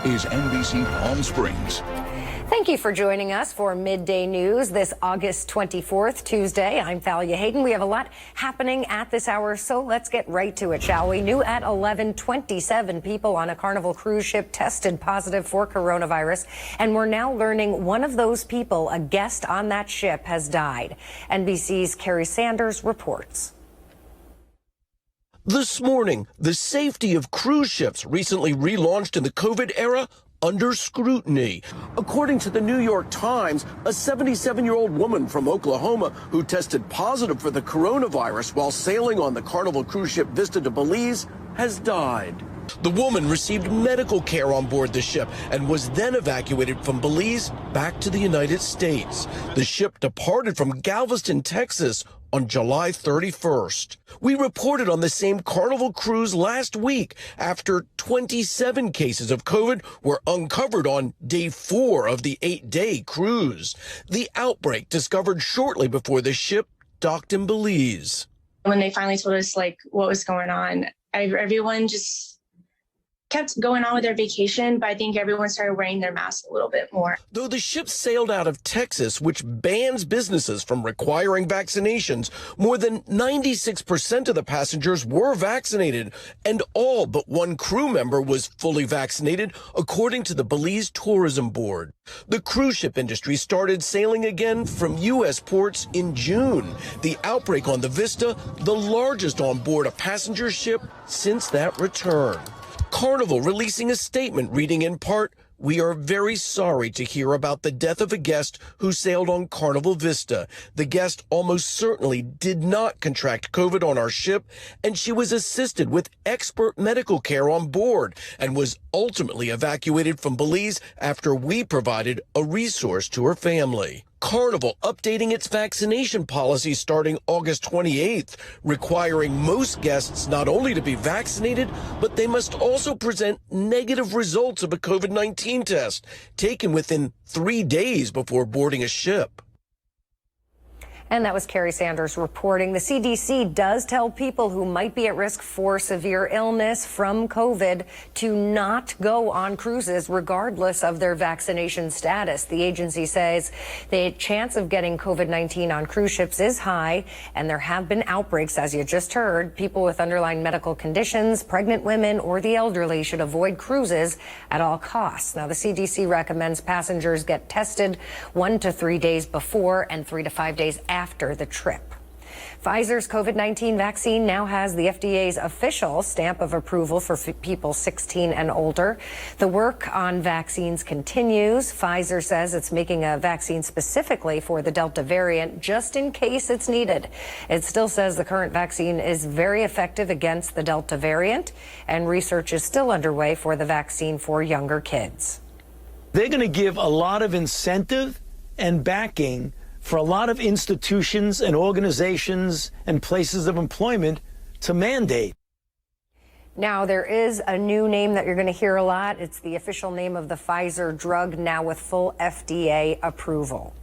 is NBC Palm Springs. Thank you for joining us for Midday News this August 24th, Tuesday. I'm Thalia Hayden. We have a lot happening at this hour, so let's get right to it, shall we? New at 11, 27 people on a Carnival cruise ship tested positive for coronavirus, and we're now learning one of those people, a guest on that ship, has died. NBC's Carrie Sanders reports. This morning, the safety of cruise ships recently relaunched in the COVID era under scrutiny. According to the New York Times, a 77-year-old woman from Oklahoma who tested positive for the coronavirus while sailing on the Carnival cruise ship Vista to Belize has died. The woman received medical care on board the ship and was then evacuated from Belize back to the United States. The ship departed from Galveston, Texas on July 31st. We reported on the same Carnival cruise last week after 27 cases of COVID were uncovered on day 4 of the 8-day cruise. The outbreak discovered shortly before the ship docked in Belize. When they finally told us what was going on, everyone just kept going on with their vacation, but I think everyone started wearing their masks a little bit more. Though the ship sailed out of Texas, which bans businesses from requiring vaccinations, more than 96% of the passengers were vaccinated, and all but one crew member was fully vaccinated, according to the Belize Tourism Board. The cruise ship industry started sailing again from U.S. ports in June. The outbreak on the Vista, the largest on board a passenger ship since that return. Carnival releasing a statement reading in part, "We are very sorry to hear about the death of a guest who sailed on Carnival Vista. The guest almost certainly did not contract COVID on our ship, and she was assisted with expert medical care on board and was ultimately evacuated from Belize after we provided a resource to her family." Carnival updating its vaccination policy starting August 28th, requiring most guests not only to be vaccinated, but they must also present negative results of a COVID-19 test taken within 3 days before boarding a ship. And that was Carrie Sanders reporting. The CDC does tell people who might be at risk for severe illness from COVID to not go on cruises regardless of their vaccination status. The agency says the chance of getting COVID-19 on cruise ships is high, and there have been outbreaks, as you just heard. People with underlying medical conditions, pregnant women, or the elderly should avoid cruises at all costs. Now, the CDC recommends passengers get tested 1 to 3 days before and 3 to 5 days after the trip. Pfizer's COVID-19 vaccine now has the FDA's official stamp of approval for people 16 and older. The work on vaccines continues. Pfizer says it's making a vaccine specifically for the Delta variant just in case it's needed. It still says the current vaccine is very effective against the Delta variant, and research is still underway for the vaccine for younger kids. They're going to give a lot of incentive and backing for a lot of institutions and organizations and places of employment to mandate. Now, there is a new name that you're going to hear a lot. It's the official name of the Pfizer drug, now with full FDA approval.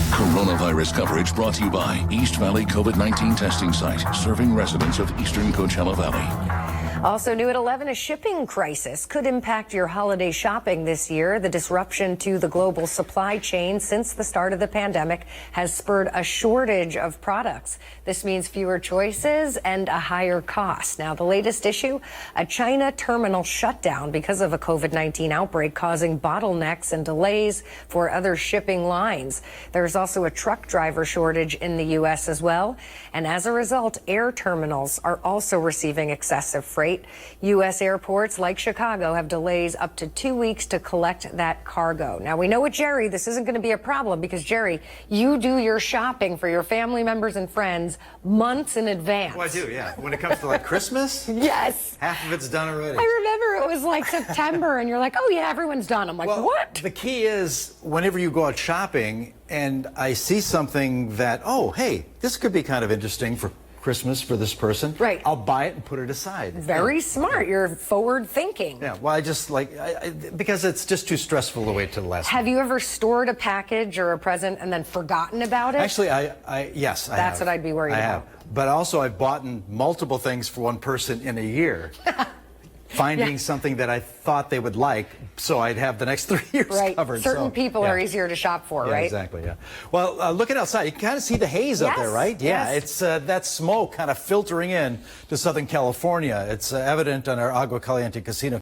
Coronavirus coverage brought to you by East Valley COVID-19 testing site, serving residents of eastern Coachella Valley. Also new at 11, a shipping crisis could impact your holiday shopping this year. The disruption to the global supply chain since the start of the pandemic has spurred a shortage of products. This means fewer choices and a higher cost. Now, the latest issue, a China terminal shutdown because of a COVID-19 outbreak, causing bottlenecks and delays for other shipping lines. There's also a truck driver shortage in the U.S. as well. And as a result, air terminals are also receiving excessive freight. U.S. airports like Chicago have delays up to 2 weeks to collect that cargo. Now, we know with Jerry, this isn't going to be a problem because, Jerry, you do your shopping for your family members and friends months in advance. Well, I do, yeah. When it comes to Christmas, yes, half of it's done already. I remember it was September and you're like, oh yeah, everyone's done. I'm like, well, what? The key is whenever you go out shopping and I see something that, oh, hey, this could be kind of interesting for Christmas for this person. Right. I'll buy it and put it aside. Very smart. You're forward thinking. Yeah. Well, I just because it's just too stressful to wait till the last Have you ever stored a package or a present and then forgotten about it? Actually, yes, I have. That's what I'd be worried about. But also I've bought multiple things for one person in a year. finding something that I thought they would like, so I'd have the next 3 years Right. covered. Certain So, people yeah. are easier to shop for, Yeah, right? exactly, yeah. Well, looking outside, you can kind of see the haze up there, Yes, right? Yeah, yes. it's that smoke kind of filtering in to Southern California. It's evident on our Agua Caliente casino